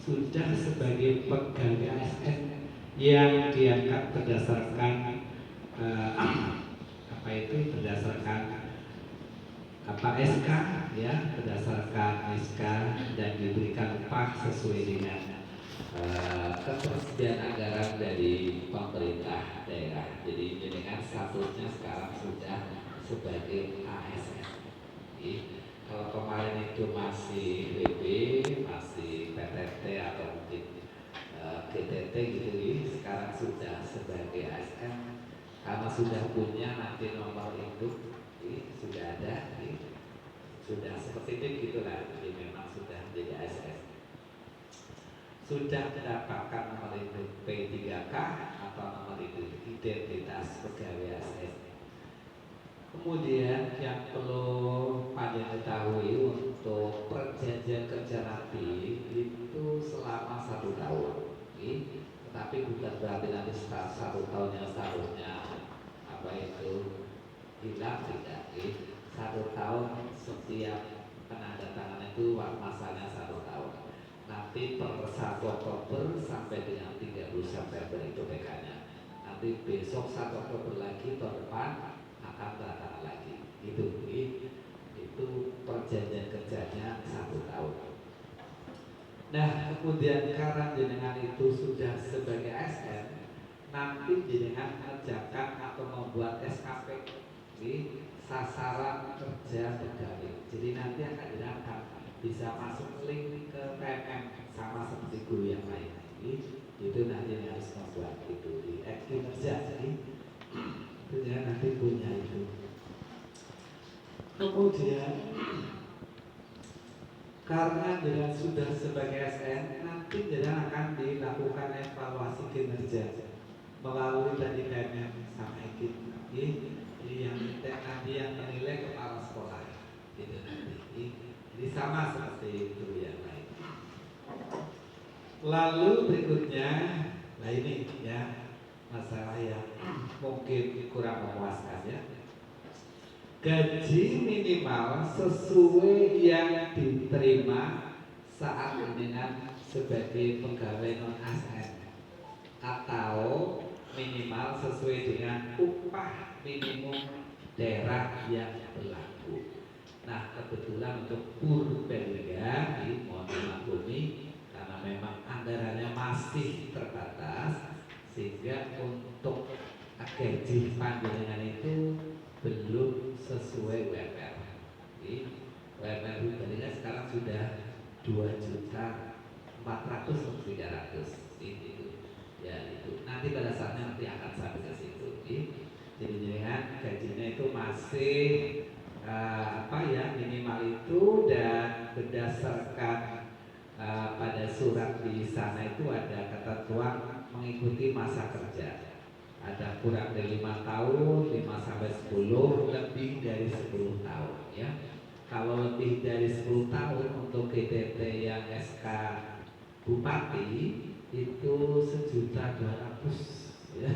sudah sebagai pegawai ASN yang diangkat berdasarkan berdasarkan SK, ya, berdasarkan SK dan diberikan upah sesuai dengan ketersediaan anggaran dari pemerintah daerah. Jadi dengan statusnya sekarang sudah sebagai ASN. Kalau kemarin itu masih WB, masih PTT atau mungkin GTT gitu, sekarang sudah sebagai ASN karena sudah punya nanti nomor induk, sudah ada, sudah seperti itu gitulah. Jadi memang sudah menjadi ASN, sudah mendapatkan nomor induk P3K atau nomor induk identitas pegawai ASN. Kemudian yang perlu Pada ketahui untuk perjanjian kerja nanti itu selama 1 tahun, tetapi bukan berarti nanti setelah 1 tahun yang seharusnya hilang, tidak. 1 tahun setiap penandatangan itu masanya 1 tahun. Nanti per 1 Oktober sampai dengan 30 September itu PK-nya. Nanti besok 1 Oktober lagi tahun depan akan datang lagi. Itu perjanjian kerjanya 1 tahun. Nah, kemudian karena jenengan itu sudah sebagai ASN, nanti jenengan mengerjakan atau membuat SKP, sasaran kerja pegawai. Jadi nanti akan bisa masuk link ke PMM sama seperti guru yang lain. Itu nanti harus membuat itu di kinerja. Itu nanti punya itu. Kemudian karena jenengan sudah sebagai ASN, nanti jenengan akan dilakukan evaluasi kinerja melalui tadi PMM sama ekip. Jadi yang menilai kepala sekolah, gitu nanti. Jadi sama seperti itu yang lain. Lalu berikutnya, nah ini ya masalah yang mungkin kurang memuaskan ya. Gaji minimal sesuai yang diterima saat dengan sebagai pegawai non ASN atau minimal sesuai dengan upah minimum daerah yang berlaku. Nah, kebetulan untuk Purbalingga mohon dimaklumi karena memang anggarannya masih terbatas, sehingga untuk gaji panjenengan itu belum sesuai UMR. UMR Purbalingga sekarang sudah 2.400.300. Ya itu nanti pada saatnya nanti akan sampai ke situ. Jadi jangan gajinya itu masih minimal itu, dan berdasarkan pada surat di sana itu ada ketentuan mengikuti masa kerja. Ada kurang dari 5 tahun, 5 sampai 10, lebih dari 10 tahun ya. Kalau lebih dari 10 tahun untuk GTT yang SK Bupati itu 1.200.000 ya.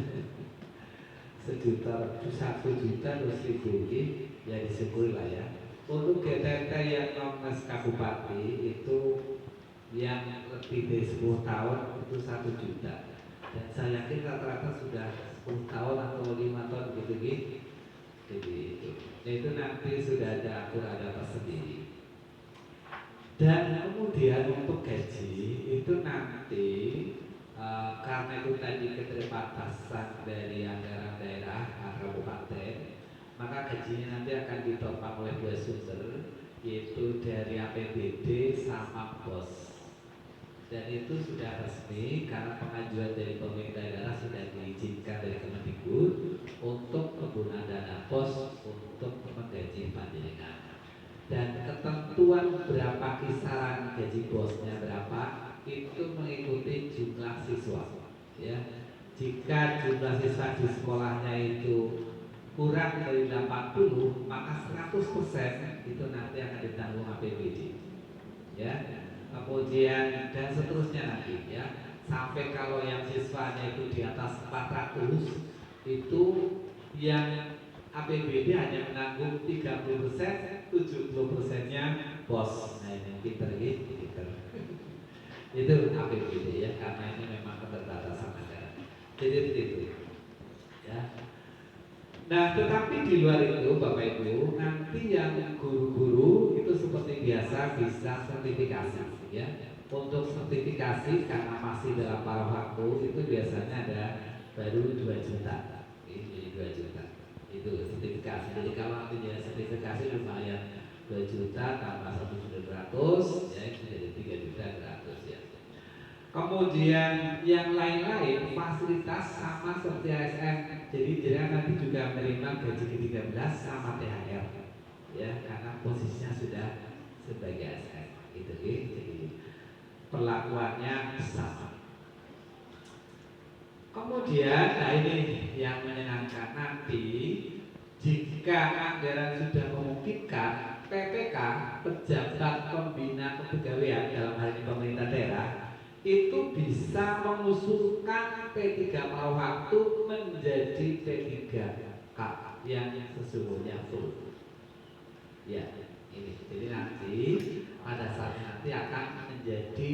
1.200.000 ya disyukuri lah ya. Untuk GTT yang non SK Bupati itu yang lebih dari 10 tahun itu 1 juta. Dan saya yakin rata-rata sudah 10 tahun atau 5 tahun gitu. Jadi itu nanti sudah ada aturan tersendiri. Dan kemudian untuk gaji itu nanti karena itu tadi keterbatasan dari anggaran daerah kabupaten, maka gajinya nanti akan ditopang oleh 2 sumber, yaitu dari APBD sama BOS. Dan itu sudah resmi karena pengajuan dari pemerintah daerah sudah diizinkan dari Kemendikbud untuk penggunaan dana BOS untuk menggaji panjenengan. Dan ketentuan berapa kisaran gaji BOS-nya berapa itu mengikuti jumlah siswa. Ya, jika jumlah siswa di sekolahnya itu kurang dari 80, maka 100% itu nanti akan ditanggung APBD. Ya. Kemudian dan seterusnya nanti ya, sampai kalau yang siswanya itu di atas 400 itu yang APBD hanya menanggung 30%, 70%-nya BOS. Nah ini pinter gitu, pinter. itu APBD ya, karena ini memang keterbatasan anggaran. Jadi itu ya. Nah, tetapi di luar itu Bapak Ibu, nanti yang guru-guru itu seperti biasa bisa sertifikasi ya. Untuk sertifikasi karena masih dalam paruh waktu itu biasanya ada baru 2 juta. Ini 2 juta. Itu sertifikasi. Jadi kalau nanti dia sertifikasi lumayan 2 juta tambah 1.700 ya, itu jadi 3.200 ya. Kemudian yang lain-lain fasilitas sama seperti ASN. Jadi dia nanti juga menerima gaji ke-13 sama THR ya, karena posisinya sudah sebagai ASN itu ya. Jadi perlakuannya sama. Kemudian nah ini yang menyenangkan, nanti jika anggaran sudah memungkinkan, PPK pejabat pembina kepegawaian dalam hal ini pemerintah daerah itu bisa mengusulkan P3 paruh waktu menjadi P3K yang sesungguhnya full. Ya, ini. Jadi nanti pada saat nanti akan menjadi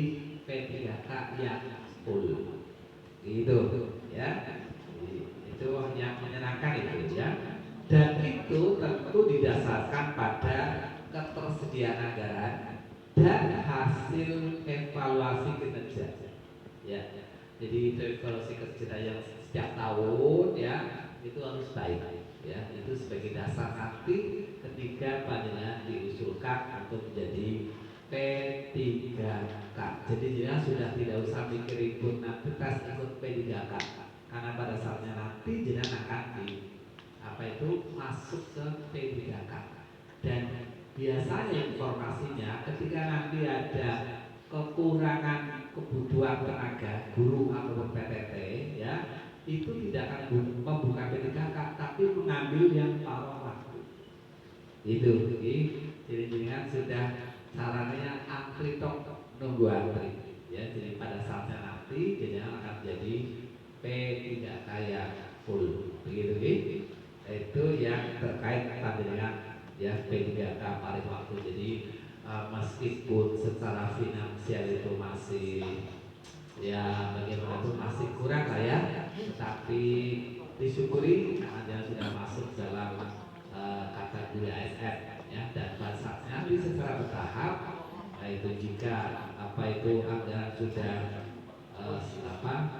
P3K yang full. Gitu, ya. Jadi, itu yang menyenangkan itu ya. Dan itu tentu didasarkan pada ketersediaan anggaran dan hasil evaluasi kinerja ya. Jadi itu evaluasi kinerja yang setiap tahun ya itu harus baik ya. Itu sebagai dasar nanti ketika panjenengan diusulkan untuk menjadi P3K. Jadi dia sudah tidak usah mikir ikut nanti tes ikut P3K, karena pada saatnya nanti jenengan akan masuk ke P3K. Dan biasanya informasinya ketika nanti ada kekurangan kebutuhan tenaga guru atau PTT ya, itu tidak akan membuka P3K tapi mengambil yang paruh waktu. Itu jadi dengan sudah caranya antri tok nunggu antri ya. Jadi pada saatnya nanti jenengan akan jadi P3K yang full begitu. Itu yang terkait dengan ya P3K paruh waktu. Jadi meskipun secara finansial itu masih ya bagaimana itu masih kurang lah ya, tetapi disyukuri karena sudah masuk dalam kategori ASN ya. Dan pada saatnya nanti secara bertahap itu jika anggaran sudah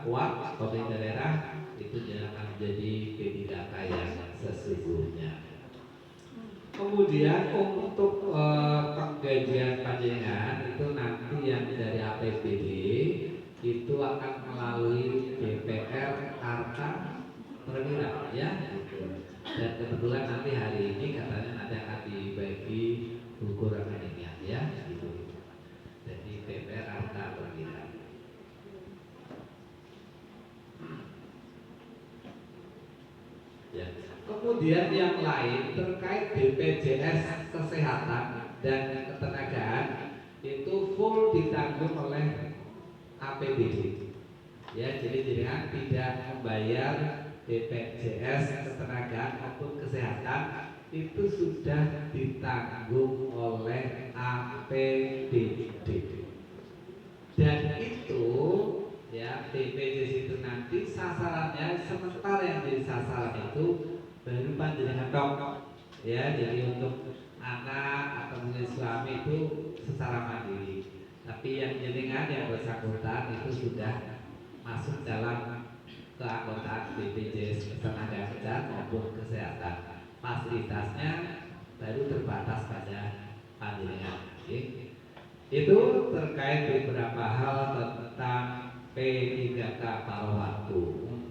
kuat pemerintah daerah itu jangan menjadi P3K yang sesungguhnya. Kemudian untuk penggajian panjenengan itu nanti yang dari APBD itu akan melalui DPR Harta Perwira ya. Dan kebetulan nanti hari ini katanya nanti akan dibagi buku rekeningnya ya gitu. Jadi DPR Harta Perwira. Ya. Kemudian yang lain terkait BPJS Kesehatan dan Ketenagaan itu full ditanggung oleh APBD. Ya, jadi jangan tidak membayar BPJS Ketenagaan maupun Kesehatan itu sudah ditanggung oleh APBD. Dan itu ya BPJS itu nanti sasarannya sementara yang jadi sasaran itu baru panjenengan tok ya. Jadi untuk anak atau mungkin suami itu secara mandiri, tapi yang jenengan yang bersangkutan itu sudah masuk dalam keanggotaan BPJS Ketenagakerjaan maupun Kesehatan. Fasilitasnya baru terbatas pada panjenengan. Itu terkait beberapa hal tentang P3K paruh waktu.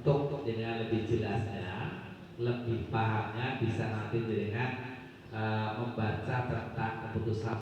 Untuk jenengan lebih jelasnya, lebih pahamnya bisa nanti jenengan membaca tentang keputusan